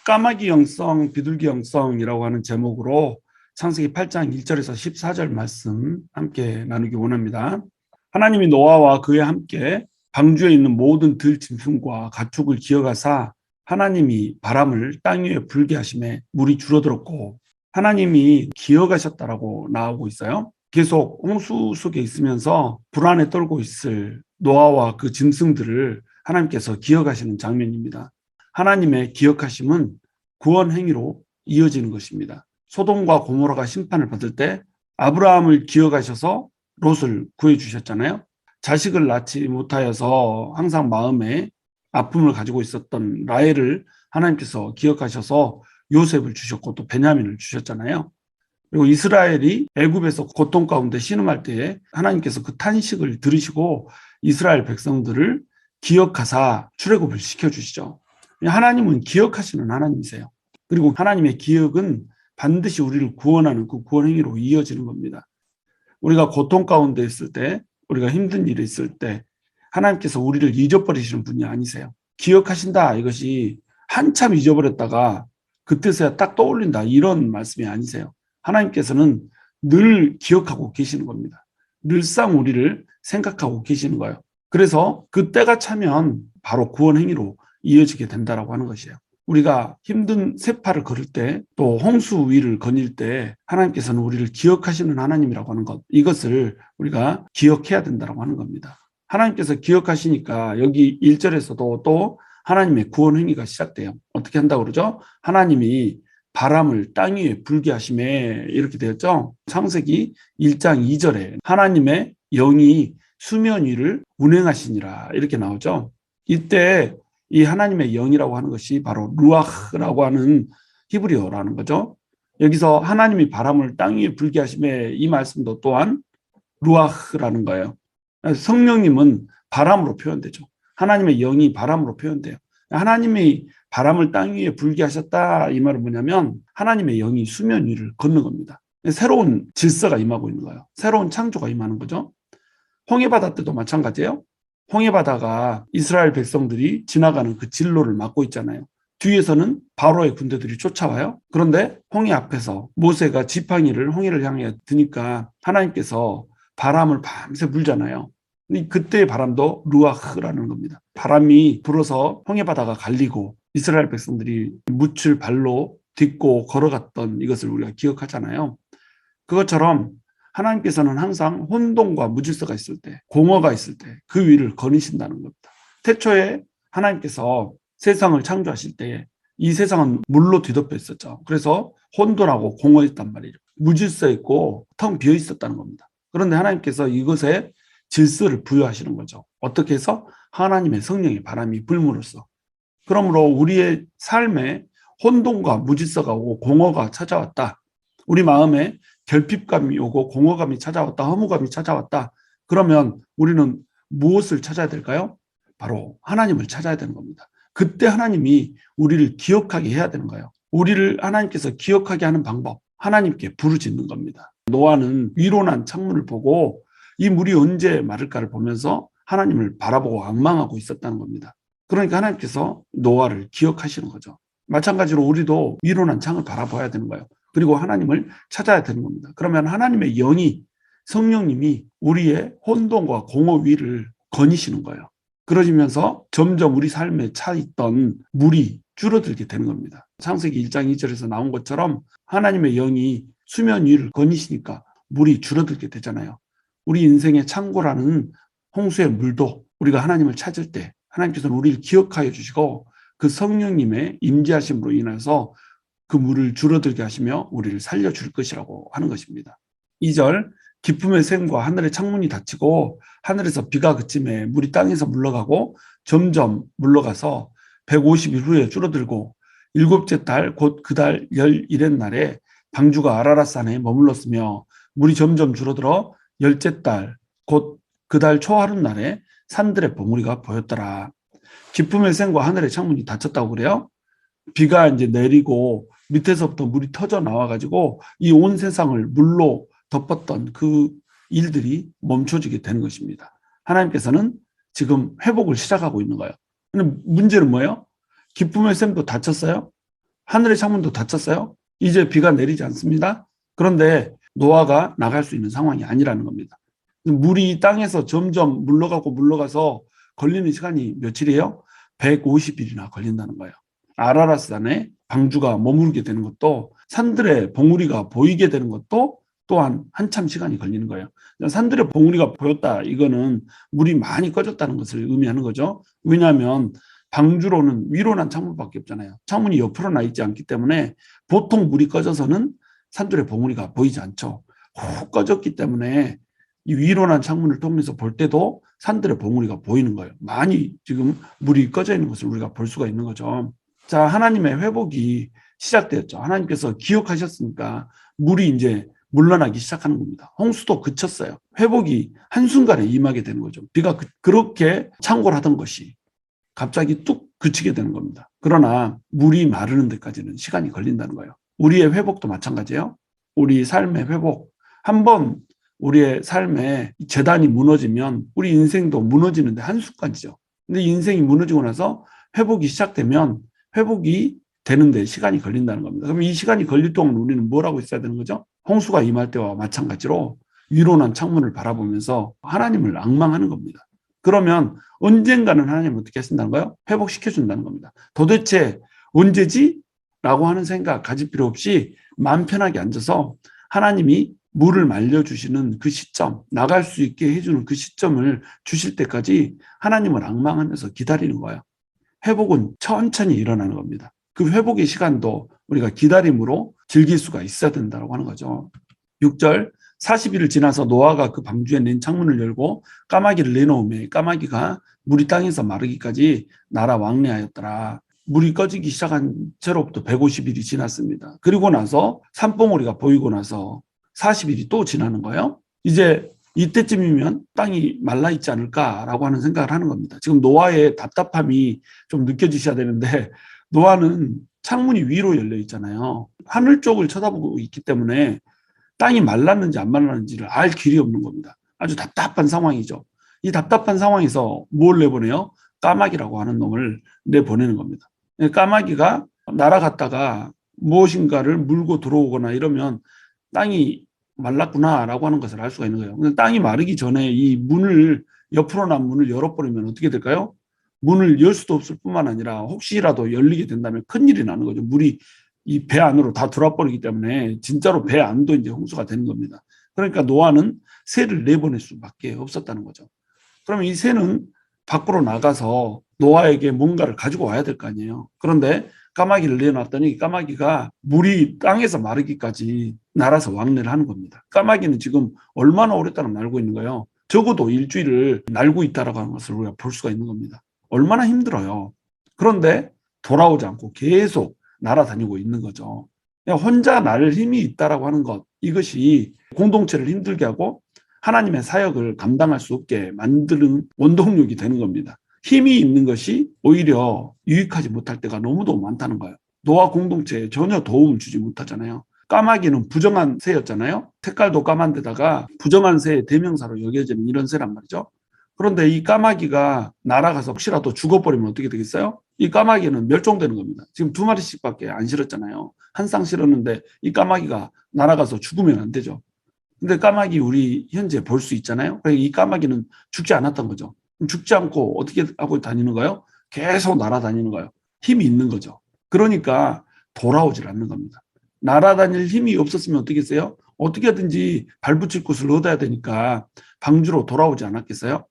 까마귀 영성, 비둘기 영성이라고 하는 제목으로 창세기 8장 1절에서 14절 말씀 함께 나누기 원합니다. 하나님이 노아와 그에 함께 방주에 있는 모든 들 짐승과 가축을 기어가사 하나님이 바람을 땅 위에 불게 하심에 물이 줄어들었고, 하나님이 기어가셨다라고 나오고 있어요. 계속 홍수 속에 있으면서 불안에 떨고 있을 노아와 그 짐승들을 하나님께서 기어가시는 장면입니다. 하나님의 기억하심은 구원 행위로 이어지는 것입니다. 소돔과 고모라가 심판을 받을 때 아브라함을 기억하셔서 롯을 구해주셨잖아요. 자식을 낳지 못하여서 항상 마음에 아픔을 가지고 있었던 라헬을 하나님께서 기억하셔서 요셉을 주셨고 또 베냐민을 주셨잖아요. 그리고 이스라엘이 애굽에서 고통 가운데 신음할 때에 하나님께서 그 탄식을 들으시고 이스라엘 백성들을 기억하사 출애굽을 시켜주시죠. 하나님은 기억하시는 하나님이세요. 그리고 하나님의 기억은 반드시 우리를 구원하는 그 구원 행위로 이어지는 겁니다. 우리가 고통 가운데 있을 때, 우리가 힘든 일이 있을 때 하나님께서 우리를 잊어버리시는 분이 아니세요. 기억하신다, 이것이 한참 잊어버렸다가 그때서야 딱 떠올린다, 이런 말씀이 아니세요. 하나님께서는 늘 기억하고 계시는 겁니다. 늘상 우리를 생각하고 계시는 거예요. 그래서 그 때가 차면 바로 구원 행위로 이어지게 된다라고 하는 것이에요. 우리가 힘든 세파를 걸을 때, 또 홍수 위를 거닐 때 하나님께서는 우리를 기억하시는 하나님이라고 하는 것, 이것을 우리가 기억해야 된다라고 하는 겁니다. 하나님께서 기억하시니까 여기 1절에서도 또 하나님의 구원 행위가 시작돼요. 어떻게 한다고 그러죠? 하나님이 바람을 땅 위에 불게 하심에, 이렇게 되었죠. 창세기 1장 2절에 하나님의 영이 수면 위를 운행하시니라, 이렇게 나오죠. 이때 이 하나님의 영이라고 하는 것이 바로 루아흐라고 하는 히브리어라는 거죠. 여기서 하나님이 바람을 땅 위에 불게 하심에, 이 말씀도 또한 루아흐라는 거예요. 성령님은 바람으로 표현되죠. 하나님의 영이 바람으로 표현돼요. 하나님이 바람을 땅 위에 불게 하셨다, 이 말은 뭐냐면 하나님의 영이 수면 위를 걷는 겁니다. 새로운 질서가 임하고 있는 거예요. 새로운 창조가 임하는 거죠. 홍해바다 때도 마찬가지예요. 홍해바다가 이스라엘 백성들이 지나가는 그 진로를 막고 있잖아요. 뒤에서는 바로의 군대들이 쫓아와요. 그런데 홍해 앞에서 모세가 지팡이를 홍해를 향해 드니까 하나님께서 바람을 밤새 불잖아요. 그때의 바람도 루아흐라는 겁니다. 바람이 불어서 홍해바다가 갈리고 이스라엘 백성들이 묻힐 발로 딛고 걸어갔던 이것을 우리가 기억하잖아요. 그것처럼 하나님께서는 항상 혼돈과 무질서가 있을 때, 공허가 있을 때 그 위를 거니신다는 겁니다. 태초에 하나님께서 세상을 창조하실 때 이 세상은 물로 뒤덮여 있었죠. 그래서 혼돈하고 공허했단 말이죠. 무질서 있고 텅 비어 있었다는 겁니다. 그런데 하나님께서 이것에 질서를 부여하시는 거죠. 어떻게 해서? 하나님의 성령의 바람이 불므로써. 그러므로 우리의 삶에 혼돈과 무질서가 오고 공허가 찾아왔다. 우리 마음에 결핍감이 오고 공허감이 찾아왔다, 허무감이 찾아왔다. 그러면 우리는 무엇을 찾아야 될까요? 바로 하나님을 찾아야 되는 겁니다. 그때 하나님이 우리를 기억하게 해야 되는 거예요. 우리를 하나님께서 기억하게 하는 방법, 하나님께 부르짖는 겁니다. 노아는 위로 난 창문을 보고 이 물이 언제 마를까를 보면서 하나님을 바라보고 앙망하고 있었다는 겁니다. 그러니까 하나님께서 노아를 기억하시는 거죠. 마찬가지로 우리도 위로 난 창을 바라봐야 되는 거예요. 그리고 하나님을 찾아야 되는 겁니다. 그러면 하나님의 영이, 성령님이 우리의 혼돈과 공허 위를 거니시는 거예요. 그러시면서 점점 우리 삶에 차 있던 물이 줄어들게 되는 겁니다. 창세기 1장 2절에서 나온 것처럼 하나님의 영이 수면 위를 거니시니까 물이 줄어들게 되잖아요. 우리 인생의 창고라는 홍수의 물도 우리가 하나님을 찾을 때 하나님께서는 우리를 기억하여 주시고 그 성령님의 임재하심으로 인해서 그 물을 줄어들게 하시며 우리를 살려줄 것이라고 하는 것입니다. 2절, 기쁨의 샘과 하늘의 창문이 닫히고 하늘에서 비가 그침에 물이 땅에서 물러가고 점점 물러가서 150일 후에 줄어들고 일곱째 달 곧 그 달 11의 날에 방주가 아라랏산에 머물렀으며 물이 점점 줄어들어 열째 달 곧 그 달 초하룻날에 산들의 봉우리가 보였더라. 기쁨의 샘과 하늘의 창문이 닫혔다고 그래요. 비가 이제 내리고 밑에서부터 물이 터져 나와가지고 이 온 세상을 물로 덮었던 그 일들이 멈춰지게 되는 것입니다. 하나님께서는 지금 회복을 시작하고 있는 거예요. 근데 문제는 뭐예요? 기쁨의 샘도 닫혔어요. 하늘의 창문도 닫혔어요. 이제 비가 내리지 않습니다. 그런데 노아가 나갈 수 있는 상황이 아니라는 겁니다. 물이 땅에서 점점 물러가서 걸리는 시간이 며칠이에요? 150일이나 걸린다는 거예요. 아라라산에 방주가 머무르게 되는 것도, 산들의 봉우리가 보이게 되는 것도 또한 한참 시간이 걸리는 거예요. 산들의 봉우리가 보였다. 이거는 물이 많이 꺼졌다는 것을 의미하는 거죠. 왜냐하면 방주로는 위로 난 창문밖에 없잖아요. 창문이 옆으로 나 있지 않기 때문에 보통 물이 꺼져서는 산들의 봉우리가 보이지 않죠. 훅 꺼졌기 때문에 이 위로 난 창문을 통해서 볼 때도 산들의 봉우리가 보이는 거예요. 많이 지금 물이 꺼져 있는 것을 우리가 볼 수가 있는 거죠. 자, 하나님의 회복이 시작되었죠. 하나님께서 기억하셨으니까 물이 이제 물러나기 시작하는 겁니다. 홍수도 그쳤어요. 회복이 한순간에 임하게 되는 거죠. 비가 그렇게 창궐하던 것이 갑자기 뚝 그치게 되는 겁니다. 그러나 물이 마르는 데까지는 시간이 걸린다는 거예요. 우리의 회복도 마찬가지예요. 우리 삶의 회복. 한번 우리의 삶에 재단이 무너지면 우리 인생도 무너지는데 한순간이죠. 근데 인생이 무너지고 나서 회복이 시작되면 회복이 되는데 시간이 걸린다는 겁니다. 그럼 이 시간이 걸릴 동안 우리는 뭘 하고 있어야 되는 거죠? 홍수가 임할 때와 마찬가지로 위로 난 창문을 바라보면서 하나님을 앙망하는 겁니다. 그러면 언젠가는 하나님 어떻게 하신다는 거예요? 회복시켜준다는 겁니다. 도대체 언제지? 라고 하는 생각 가질 필요 없이 마음 편하게 앉아서 하나님이 물을 말려주시는 그 시점, 나갈 수 있게 해주는 그 시점을 주실 때까지 하나님을 앙망하면서 기다리는 거예요. 회복은 천천히 일어나는 겁니다. 그 회복의 시간도 우리가 기다림으로 즐길 수가 있어야 된다고 하는 거죠. 6절, 40일을 지나서 노아가 그 방주에 낸 창문을 열고 까마귀를 내놓으며 까마귀가 물이 땅에서 마르기까지 날아 왕래하였더라. 물이 꺼지기 시작한 채로부터 150일이 지났습니다. 그리고 나서 산봉우리가 보이고 나서 40일이 또 지나는 거예요. 이제 이때쯤이면 땅이 말라있지 않을까라고 하는 생각을 하는 겁니다. 지금 노아의 답답함이 좀 느껴지셔야 되는데, 노아는 창문이 위로 열려 있잖아요. 하늘 쪽을 쳐다보고 있기 때문에 땅이 말랐는지 안 말랐는지를 알 길이 없는 겁니다. 아주 답답한 상황이죠. 이 답답한 상황에서 뭘 내보내요? 까마귀라고 하는 놈을 내보내는 겁니다. 까마귀가 날아갔다가 무엇인가를 물고 들어오거나 이러면 땅이 말랐구나라고 하는 것을 알 수가 있는 거예요. 근데 땅이 마르기 전에 이 문을, 옆으로 난 문을 열어버리면 어떻게 될까요? 문을 열 수도 없을 뿐만 아니라 혹시라도 열리게 된다면 큰일이 나는 거죠. 물이 이 배 안으로 다 들어와 버리기 때문에 진짜로 배 안도 이제 홍수가 되는 겁니다. 그러니까 노아는 새를 내보낼 수밖에 없었다는 거죠. 그러면 이 새는 밖으로 나가서 노아에게 뭔가를 가지고 와야 될 거 아니에요. 그런데 까마귀를 내놨더니 까마귀가 물이 땅에서 마르기까지 날아서 왕래를 하는 겁니다. 까마귀는 지금 얼마나 오랫동안 날고 있는 거예요? 적어도 일주일을 날고 있다라고 하는 것을 우리가 볼 수가 있는 겁니다. 얼마나 힘들어요. 그런데 돌아오지 않고 계속 날아다니고 있는 거죠. 혼자 날 힘이 있다라고 하는 것, 이것이 공동체를 힘들게 하고 하나님의 사역을 감당할 수 없게 만드는 원동력이 되는 겁니다. 힘이 있는 것이 오히려 유익하지 못할 때가 너무도 많다는 거예요. 노아 공동체에 전혀 도움을 주지 못하잖아요. 까마귀는 부정한 새였잖아요. 색깔도 까만 데다가 부정한 새의 대명사로 여겨지는 이런 새란 말이죠. 그런데 이 까마귀가 날아가서 혹시라도 죽어버리면 어떻게 되겠어요? 이 까마귀는 멸종되는 겁니다. 지금 2마리씩밖에 안 실었잖아요. 한 쌍 실었는데 이 까마귀가 날아가서 죽으면 안 되죠. 근데 까마귀 우리 현재 볼 수 있잖아요. 그러니까 이 까마귀는 죽지 않았던 거죠. 죽지 않고 어떻게 하고 다니는 거예요? 계속 날아다니는 거예요. 힘이 있는 거죠. 그러니까 돌아오질 않는 겁니다. 날아다닐 힘이 없었으면 어떻게 했어요? 어떻게든지 발붙일 곳을 얻어야 되니까 방주로 돌아오지 않았겠어요?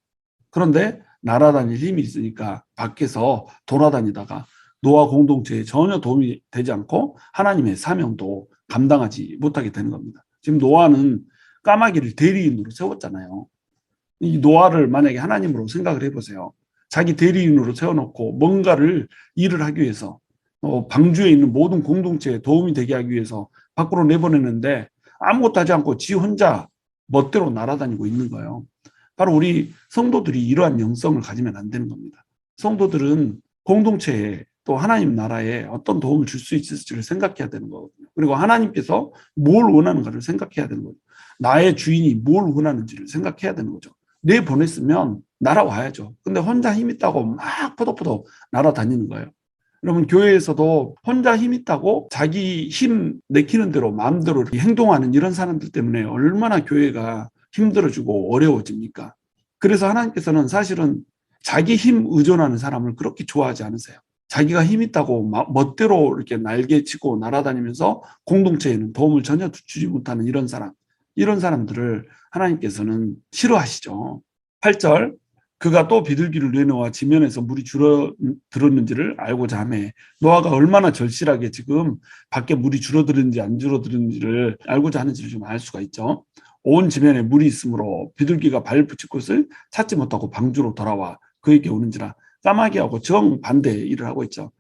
그런데 날아다닐 힘이 있으니까 밖에서 돌아다니다가 노아 공동체에 전혀 도움이 되지 않고 하나님의 사명도 감당하지 못하게 되는 겁니다. 지금 노아는 까마귀를 대리인으로 세웠잖아요. 이 노아를 만약에 하나님으로 생각을 해보세요. 자기 대리인으로 세워놓고 뭔가를 일을 하기 위해서 방주에 있는 모든 공동체에 도움이 되게 하기 위해서 밖으로 내보내는데 아무것도 하지 않고 지 혼자 멋대로 날아다니고 있는 거예요. 바로 우리 성도들이 이러한 영성을 가지면 안 되는 겁니다. 성도들은 공동체에 또 하나님 나라에 어떤 도움을 줄 수 있을지를 생각해야 되는 거거든요. 그리고 하나님께서 뭘 원하는가를 생각해야 되는 거죠. 나의 주인이 뭘 원하는지를 생각해야 되는 거죠. 내보냈으면 날아와야죠. 근데 혼자 힘 있다고 막 포덕포덕 날아다니는 거예요. 여러분 교회에서도 혼자 힘 있다고 자기 힘 내키는 대로 마음대로 이렇게 행동하는 이런 사람들 때문에 얼마나 교회가 힘들어지고 어려워집니까? 그래서 하나님께서는 사실은 자기 힘 의존하는 사람을 그렇게 좋아하지 않으세요. 자기가 힘 있다고 멋대로 이렇게 날개치고 날아다니면서 공동체에는 도움을 전혀 주지 못하는 이런 사람들을 하나님께서는 싫어하시죠. 8절 그가 또 비둘기를 내놓아 지면에서 물이 줄어들었는지를 알고자 하매 노아가 얼마나 절실하게 지금 밖에 물이 줄어들었는지 안 줄어들었는지를 알고자 하는지를 좀 알 수가 있죠. 온 지면에 물이 있으므로 비둘기가 발 붙일 곳을 찾지 못하고 방주로 돌아와 그에게 오는지라. 까마귀하고 정반대 일을 하고 있죠.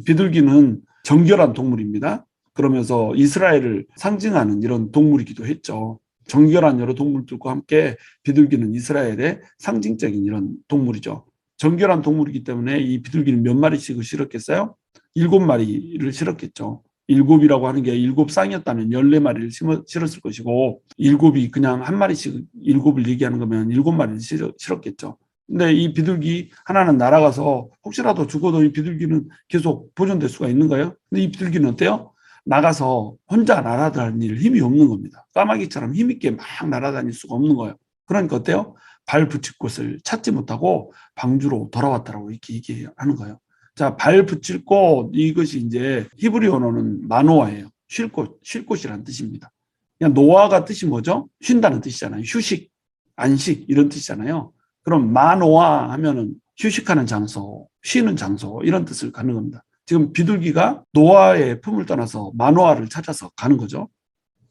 비둘기는 정결한 동물입니다. 그러면서 이스라엘을 상징하는 이런 동물이기도 했죠. 정결한 여러 동물들과 함께 비둘기는 이스라엘의 상징적인 이런 동물이죠. 정결한 동물이기 때문에 이 비둘기는 몇 마리씩을 실었겠어요? 7마리를 실었겠죠. 일곱이라고 하는 게 일곱 쌍이었다면 14마리를 실었을 것이고, 일곱이 그냥 한 마리씩 일곱을 얘기하는 거면 7마리를 실었겠죠. 근데 이 비둘기 하나는 날아가서 혹시라도 죽어도 이 비둘기는 계속 보존될 수가 있는 거예요. 근데 이 비둘기는 어때요? 나가서 혼자 날아다닐 힘이 없는 겁니다. 까마귀처럼 힘있게 막 날아다닐 수가 없는 거예요. 그러니까 어때요? 발 붙일 곳을 찾지 못하고 방주로 돌아왔다라고 이렇게 얘기하는 거예요. 자, 발 붙일 곳, 이것이 이제 히브리어로는 마노아예요. 쉴 곳, 쉴 곳이라는 뜻입니다. 그냥 노아가 뜻이 뭐죠? 쉰다는 뜻이잖아요. 휴식, 안식 이런 뜻이잖아요. 그럼 마노아 하면은 휴식하는 장소, 쉬는 장소 이런 뜻을 갖는 겁니다. 지금 비둘기가 노아의 품을 떠나서 마노아를 찾아서 가는 거죠.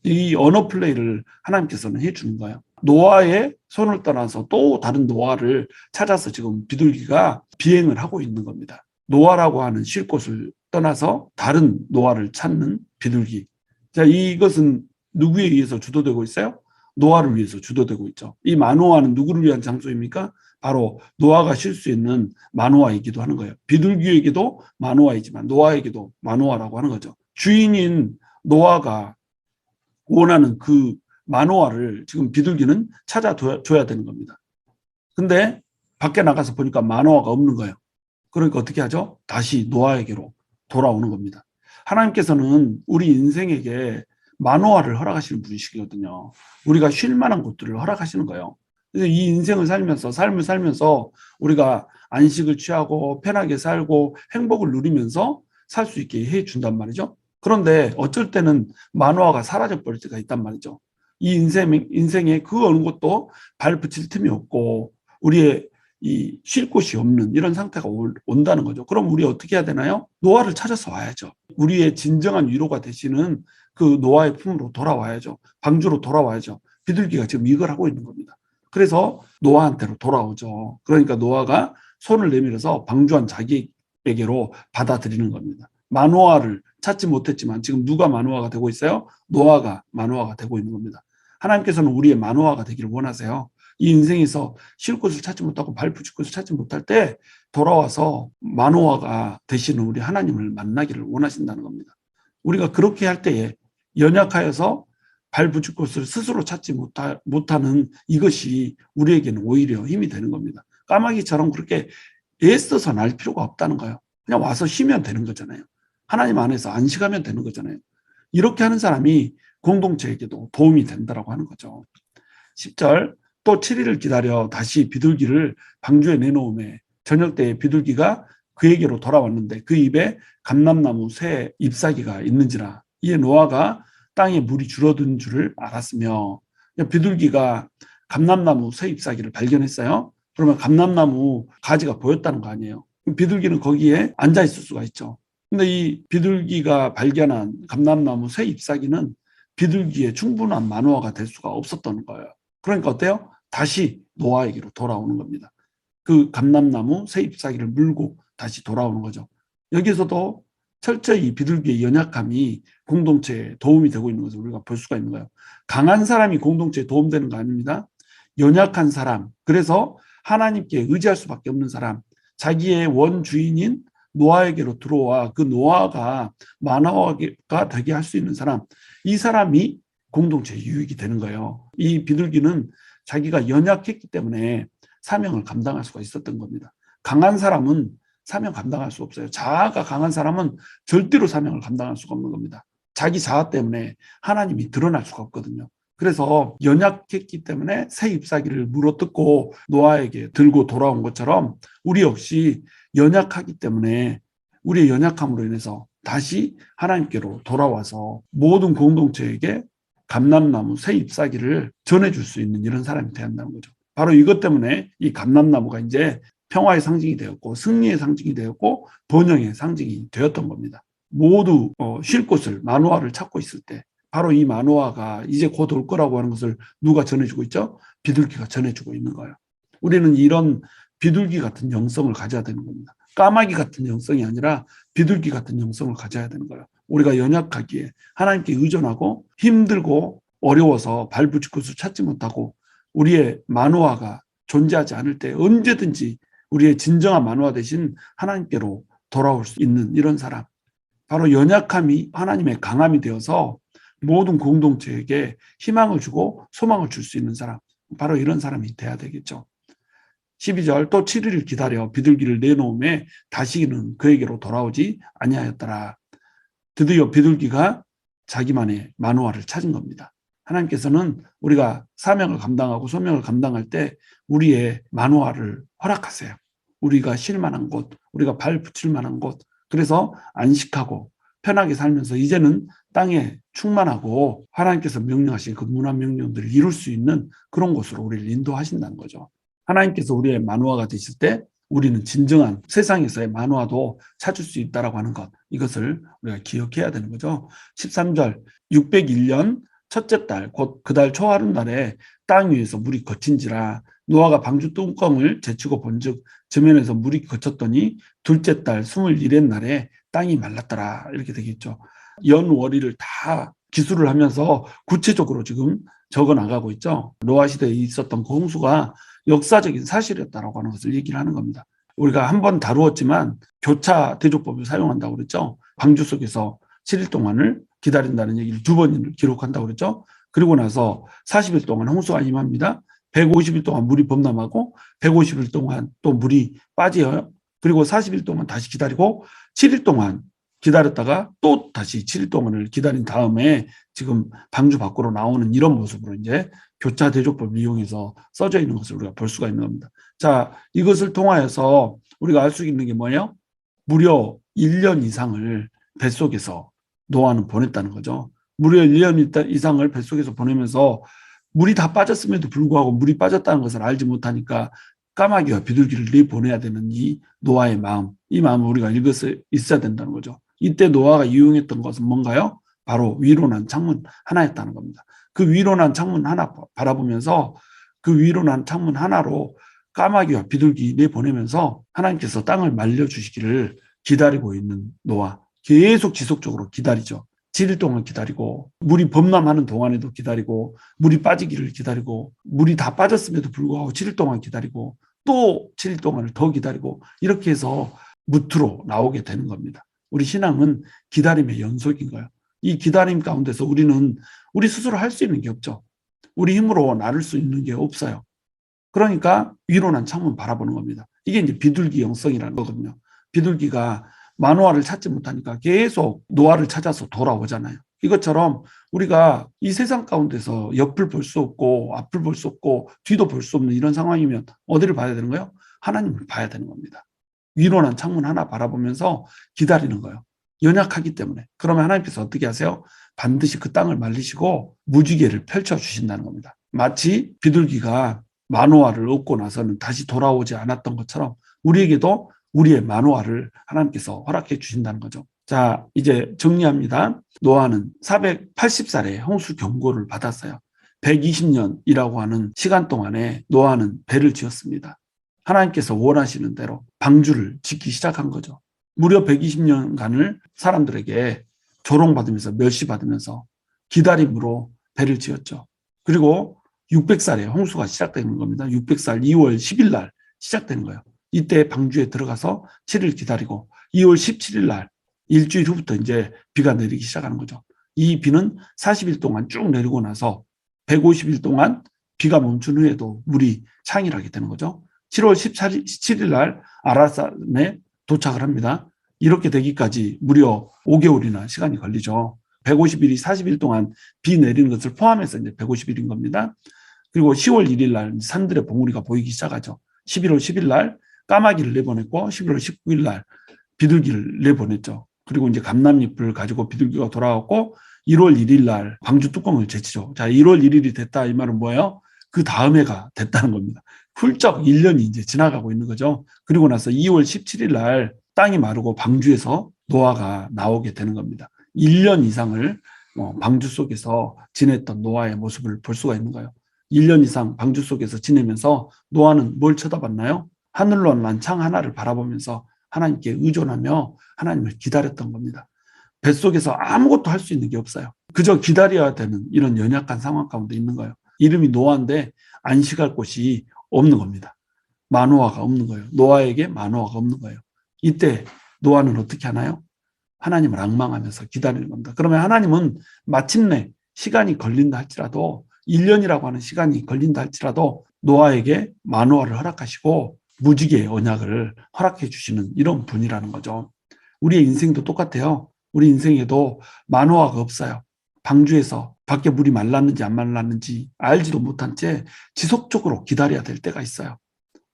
이 언어 플레이를 하나님께서는 해주는 거예요. 노아의 손을 떠나서 또 다른 노아를 찾아서 지금 비둘기가 비행을 하고 있는 겁니다. 노아라고 하는 쉴 곳을 떠나서 다른 노아를 찾는 비둘기. 자, 이것은 누구에 의해서 주도되고 있어요? 노아를 위해서 주도되고 있죠. 이 마노아는 누구를 위한 장소입니까? 바로 노아가 쉴 수 있는 마노아이기도 하는 거예요. 비둘기에게도 마노아이지만 노아에게도 마노아라고 하는 거죠. 주인인 노아가 원하는 그 마노아를 지금 비둘기는 찾아줘야 되는 겁니다. 근데 밖에 나가서 보니까 마노아가 없는 거예요. 그러니까 어떻게 하죠? 다시 노아에게로 돌아오는 겁니다. 하나님께서는 우리 인생에게 마노아를 허락하시는 분이시거든요. 우리가 쉴 만한 곳들을 허락하시는 거예요. 그래서 이 인생을 살면서 삶을 살면서 우리가 안식을 취하고 편하게 살고 행복을 누리면서 살 수 있게 해준단 말이죠. 그런데 어쩔 때는 마노아가 사라져 버릴 때가 있단 말이죠. 이 인생에 그 어느 것도 발 붙일 틈이 없고 우리의 이 쉴 곳이 없는 이런 상태가 온다는 거죠. 그럼 우리 어떻게 해야 되나요? 노아를 찾아서 와야죠. 우리의 진정한 위로가 되시는 그 노아의 품으로 돌아와야죠. 방주로 돌아와야죠. 비둘기가 지금 이걸 하고 있는 겁니다. 그래서 노아한테로 돌아오죠. 그러니까 노아가 손을 내밀어서 방주한 자기에게로 받아들이는 겁니다. 마노아를 찾지 못했지만 지금 누가 마노아가 되고 있어요? 노아가 마노아가 되고 있는 겁니다. 하나님께서는 우리의 마노아가 되기를 원하세요. 이 인생에서 쉴 곳을 찾지 못하고 발 붙일 곳을 찾지 못할 때 돌아와서 마노아가 되시는 우리 하나님을 만나기를 원하신다는 겁니다. 우리가 그렇게 할 때에 연약하여서 발 붙일 곳을 스스로 찾지 못하는 이것이 우리에게는 오히려 힘이 되는 겁니다. 까마귀처럼 그렇게 애써서 날 필요가 없다는 거예요. 그냥 와서 쉬면 되는 거잖아요. 하나님 안에서 안식하면 되는 거잖아요. 이렇게 하는 사람이 공동체에게도 도움이 된다라고 하는 거죠. 10절 또 7일을 기다려 다시 비둘기를 방주에 내놓음에 저녁 때에 비둘기가 그에게로 돌아왔는데 그 입에 감람나무 새 잎사귀가 있는지라. 이에 노아가 땅에 물이 줄어든 줄을 알았으며 비둘기가 감람나무 새 잎사귀를 발견했어요. 그러면 감람나무 가지가 보였다는 거 아니에요. 비둘기는 거기에 앉아 있을 수가 있죠. 근데 이 비둘기가 발견한 감람나무 새 잎사귀는 비둘기의 충분한 마누아가 될 수가 없었던 거예요. 그러니까 어때요? 다시 노아에게로 돌아오는 겁니다. 그 감람나무 새 잎사귀를 물고 다시 돌아오는 거죠. 여기서도 철저히 비둘기의 연약함이 공동체에 도움이 되고 있는 것을 우리가 볼 수가 있는 거예요. 강한 사람이 공동체에 도움되는 거 아닙니다. 연약한 사람, 그래서 하나님께 의지할 수밖에 없는 사람, 자기의 원주인인 노아에게로 들어와 그 노아가 마노아가 되게 할 수 있는 사람, 이 사람이 공동체의 유익이 되는 거예요. 이 비둘기는 자기가 연약했기 때문에 사명을 감당할 수가 있었던 겁니다. 강한 사람은 사명 감당할 수 없어요. 자아가 강한 사람은 절대로 사명을 감당할 수가 없는 겁니다. 자기 자아 때문에 하나님이 드러날 수가 없거든요. 그래서 연약했기 때문에 새 잎사귀를 물어뜯고 노아에게 들고 돌아온 것처럼 우리 역시 연약하기 때문에 우리의 연약함으로 인해서 다시 하나님께로 돌아와서 모든 공동체에게 감람나무 새 잎사귀를 전해줄 수 있는 이런 사람이 되어야 한다는 거죠. 바로 이것 때문에 이 감람나무가 이제 평화의 상징이 되었고 승리의 상징이 되었고 번영의 상징이 되었던 겁니다. 모두 쉴 곳을 마노아를 찾고 있을 때 바로 이 마노아가 이제 곧 올 거라고 하는 것을 누가 전해주고 있죠? 비둘기가 전해주고 있는 거예요. 우리는 이런 비둘기 같은 영성을 가져야 되는 겁니다. 까마귀 같은 영성이 아니라 비둘기 같은 영성을 가져야 되는 거예요. 우리가 연약하기에 하나님께 의존하고 힘들고 어려워서 발붙일 곳을 찾지 못하고 우리의 마노아가 존재하지 않을 때 언제든지 우리의 진정한 마노아 대신 하나님께로 돌아올 수 있는 이런 사람. 바로 연약함이 하나님의 강함이 되어서 모든 공동체에게 희망을 주고 소망을 줄 수 있는 사람. 바로 이런 사람이 돼야 되겠죠. 12절 또 7일을 기다려 비둘기를 내놓음에 다시는 그에게로 돌아오지 아니하였더라. 드디어 비둘기가 자기만의 마노아를 찾은 겁니다. 하나님께서는 우리가 사명을 감당하고 소명을 감당할 때 우리의 마노아를 허락하세요. 우리가 쉴 만한 곳, 우리가 발 붙일 만한 곳, 그래서 안식하고 편하게 살면서 이제는 땅에 충만하고 하나님께서 명령하신 그 문화 명령들을 이룰 수 있는 그런 곳으로 우리를 인도하신다는 거죠. 하나님께서 우리의 마노아가 되실 때 우리는 진정한 세상에서의 마노아도 찾을 수 있다라고 하는 것, 이것을 우리가 기억해야 되는 거죠. 13절 601년 첫째 달 곧 그 달 초하룻날에 땅 위에서 물이 거친지라 노아가 방주 뚜껑을 제치고 본즉 저면에서 물이 거쳤더니 둘째 달 21의 날에 땅이 말랐더라. 이렇게 되겠죠. 연월일을 다 기술을 하면서 구체적으로 지금 적어 나가고 있죠. 노아 시대에 있었던 그 홍수가 역사적인 사실이었다라고 하는 것을 얘기를 하는 겁니다. 우리가 한번 다루었지만 교차 대조법을 사용한다고 그랬죠. 방주 속에서 7일 동안을 기다린다는 얘기를 2번을 기록한다고 그랬죠. 그리고 나서 40일 동안 홍수가 임합니다. 150일 동안 물이 범람하고 150일 동안 또 물이 빠져요. 그리고 40일 동안 다시 기다리고 7일 동안 기다렸다가 또 다시 7일 동안을 기다린 다음에 지금 방주 밖으로 나오는 이런 모습으로 이제 교차 대조법을 이용해서 써져 있는 것을 우리가 볼 수가 있는 겁니다. 자, 이것을 통하여서 우리가 알 수 있는 게 뭐예요? 무려 1년 이상을 뱃속에서 노아는 보냈다는 거죠. 무려 1년 이상을 뱃속에서 보내면서 물이 다 빠졌음에도 불구하고 물이 빠졌다는 것을 알지 못하니까 까마귀와 비둘기를 내보내야 되는 이 노아의 마음, 이 마음을 우리가 읽을 수 있어야 된다는 거죠. 이때 노아가 이용했던 것은 뭔가요? 바로 위로 난 창문 하나였다는 겁니다. 그 위로 난 창문 하나 바라보면서 그 위로 난 창문 하나로 까마귀와 비둘기 내보내면서 하나님께서 땅을 말려주시기를 기다리고 있는 노아. 계속 지속적으로 기다리죠. 7일 동안 기다리고 물이 범람하는 동안에도 기다리고 물이 빠지기를 기다리고 물이 다 빠졌음에도 불구하고 7일 동안 기다리고 또 7일 동안을 더 기다리고 이렇게 해서 무트로 나오게 되는 겁니다. 우리 신앙은 기다림의 연속인 거예요. 이 기다림 가운데서 우리는 우리 스스로 할 수 있는 게 없죠. 우리 힘으로 나를 수 있는 게 없어요. 그러니까 위로 난 창문 바라보는 겁니다. 이게 이제 비둘기 영성이라는 거거든요. 비둘기가 마노아를 찾지 못하니까 계속 노아를 찾아서 돌아오잖아요. 이것처럼 우리가 이 세상 가운데서 옆을 볼 수 없고 앞을 볼 수 없고 뒤도 볼 수 없는 이런 상황이면 어디를 봐야 되는 거예요? 하나님을 봐야 되는 겁니다. 위로 난 창문 하나 바라보면서 기다리는 거예요. 연약하기 때문에. 그러면 하나님께서 어떻게 하세요? 반드시 그 땅을 말리시고 무지개를 펼쳐주신다는 겁니다. 마치 비둘기가 마노아를 얻고 나서는 다시 돌아오지 않았던 것처럼 우리에게도 우리의 마노아를 하나님께서 허락해 주신다는 거죠. 자, 이제 정리합니다. 노아는 480살에 홍수 경고를 받았어요. 120년이라고 하는 시간 동안에 노아는 배를 지었습니다. 하나님께서 원하시는 대로 방주를 짓기 시작한 거죠. 무려 120년간을 사람들에게 조롱받으면서 멸시받으면서 기다림으로 배를 지었죠. 그리고 600살에 홍수가 시작되는 겁니다. 600살 2월 10일 날 시작되는 거예요. 이때 방주에 들어가서 7일 기다리고 2월 17일 날 일주일 후부터 이제 비가 내리기 시작하는 거죠. 이 비는 40일 동안 쭉 내리고 나서 150일 동안 비가 멈춘 후에도 물이 창일하게 되는 거죠. 7월 17일 날 아라산에 도착을 합니다. 이렇게 되기까지 무려 5개월이나 시간이 걸리죠. 150일이 40일 동안 비 내리는 것을 포함해서 이제 150일인 겁니다. 그리고 10월 1일 날 산들의 봉우리가 보이기 시작하죠. 11월 10일 날 까마귀를 내보냈고 11월 19일 날 비둘기를 내보냈죠. 그리고 이제 감람잎을 가지고 비둘기가 돌아왔고 1월 1일 날 방주 뚜껑을 제치죠. 자, 1월 1일이 됐다 이 말은 뭐예요? 그 다음 해가 됐다는 겁니다. 훌쩍 1년이 이제 지나가고 있는 거죠. 그리고 나서 2월 17일 날 땅이 마르고 방주에서 노아가 나오게 되는 겁니다. 1년 이상을 방주 속에서 지냈던 노아의 모습을 볼 수가 있는 거예요. 1년 이상 방주 속에서 지내면서 노아는 뭘 쳐다봤나요? 하늘로 난 창 하나를 바라보면서 하나님께 의존하며 하나님을 기다렸던 겁니다. 뱃속에서 아무것도 할 수 있는 게 없어요. 그저 기다려야 되는 이런 연약한 상황 가운데 있는 거예요. 이름이 노아인데 안식할 곳이 없는 겁니다. 마노아가 없는 거예요. 노아에게 마노아가 없는 거예요. 이때 노아는 어떻게 하나요? 하나님을 앙망하면서 기다리는 겁니다. 그러면 하나님은 마침내 시간이 걸린다 할지라도 1년이라고 하는 시간이 걸린다 할지라도 노아에게 마노아를 허락하시고 무지개의 언약을 허락해 주시는 이런 분이라는 거죠. 우리의 인생도 똑같아요. 우리 인생에도 마노아가 없어요. 방주에서 밖에 물이 말랐는지 안 말랐는지 알지도 못한 채 지속적으로 기다려야 될 때가 있어요.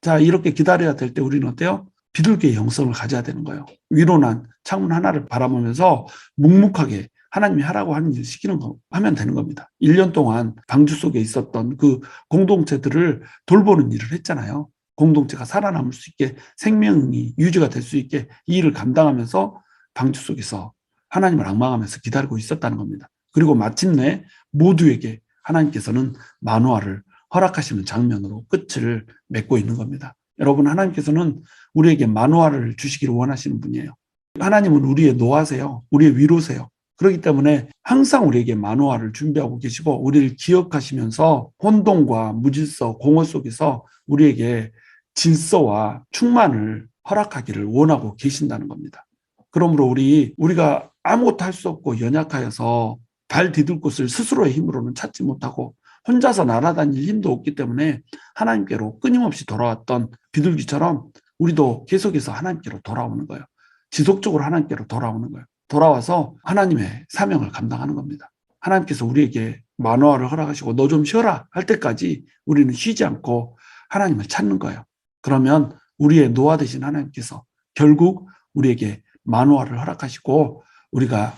자, 이렇게 기다려야 될 때 우리는 어때요? 비둘기의 영성을 가져야 되는 거예요. 위로 난 창문 하나를 바라보면서 묵묵하게 하나님이 하라고 하는 일을 시키는 거 하면 되는 겁니다. 1년 동안 방주 속에 있었던 그 공동체들을 돌보는 일을 했잖아요. 공동체가 살아남을 수 있게 생명이 유지가 될 수 있게 이 일을 감당하면서 방주 속에서 하나님을 앙망하면서 기다리고 있었다는 겁니다. 그리고 마침내 모두에게 하나님께서는 마노아를 허락하시는 장면으로 끝을 맺고 있는 겁니다. 여러분, 하나님께서는 우리에게 마노아를 주시기를 원하시는 분이에요. 하나님은 우리의 노아세요. 우리의 위로세요. 그렇기 때문에 항상 우리에게 마노아를 준비하고 계시고 우리를 기억하시면서 혼돈과 무질서, 공허 속에서 우리에게 질서와 충만을 허락하기를 원하고 계신다는 겁니다. 그러므로 우리가 아무것도 할 수 없고 연약하여서 발 디딜 곳을 스스로의 힘으로는 찾지 못하고 혼자서 날아다닐 힘도 없기 때문에 하나님께로 끊임없이 돌아왔던 비둘기처럼 우리도 계속해서 하나님께로 돌아오는 거예요. 지속적으로 하나님께로 돌아오는 거예요. 돌아와서 하나님의 사명을 감당하는 겁니다. 하나님께서 우리에게 마노아를 허락하시고 너 좀 쉬어라 할 때까지 우리는 쉬지 않고 하나님을 찾는 거예요. 그러면 우리의 노아 되신 하나님께서 결국 우리에게 마노아를 허락하시고 우리가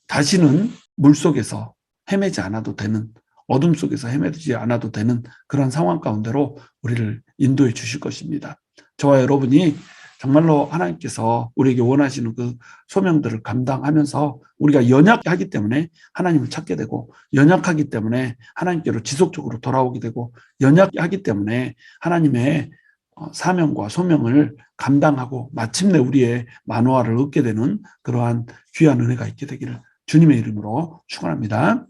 다시는 물속에서 헤매지 않아도 되는, 어둠 속에서 헤매지 않아도 되는 그런 상황 가운데로 우리를 인도해 주실 것입니다. 저와 여러분이 정말로 하나님께서 우리에게 원하시는 그 소명들을 감당하면서 우리가 연약하기 때문에 하나님을 찾게 되고, 연약하기 때문에 하나님께로 지속적으로 돌아오게 되고, 연약하기 때문에 하나님의 사명과 소명을 감당하고 마침내 우리의 마노아를 얻게 되는 그러한 귀한 은혜가 있게 되기를 주님의 이름으로 축원합니다.